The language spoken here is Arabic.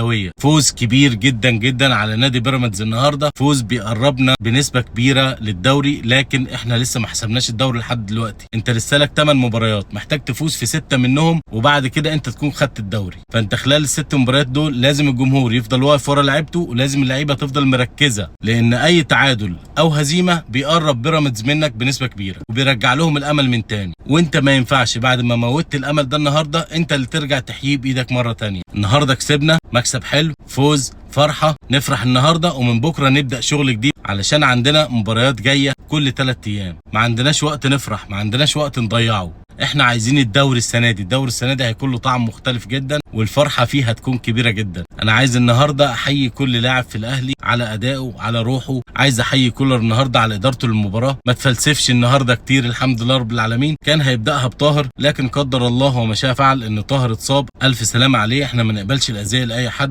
اهلاويه. فوز كبير جدا جدا على نادي بيراميدز النهارده، فوز بيقربنا بنسبه كبيره للدوري، لكن احنا لسه ما حسبناش الدوري لحد دلوقتي. انت لسه لك 8 مباريات، محتاج تفوز في 6 منهم وبعد كده انت تكون خدت الدوري. فانت خلال ال6 مباريات دول لازم الجمهور يفضل واقف ورا لعيبته، ولازم اللعيبه تفضل مركزه، لان اي تعادل او هزيمه بيقرب بيراميدز منك بنسبه كبيره وبيرجع لهم الامل من تاني. وانت ما ينفعش بعد ما موتت الامل ده النهارده انت اللي ترجع تحييه بايدك مره تانيه. النهارده كسبنا، مكسب حلو، فوز، فرحه، نفرح النهارده ومن بكره نبدا شغل جديد، علشان عندنا مباريات جايه كل 3 ايام. ما عندناش وقت نفرح، ما عندناش وقت نضيعه. احنا عايزين الدوري السنه دي، الدوري السنه دي هيكون له طعم مختلف جدا والفرحه فيه هتكون كبيره جدا. انا عايز النهارده احيي كل لاعب في الاهلي على ادائه، على روحه. عايز احيي كولر النهارده على ادارته للمباراه، ما تفلسفش النهارده كتير. الحمد لله رب العالمين. كان هيبداها بطاهر لكن قدر الله وما شاء فعل ان طاهر اتصاب، الف سلامه عليه. احنا ما نقبلش الاذيه لاي حد.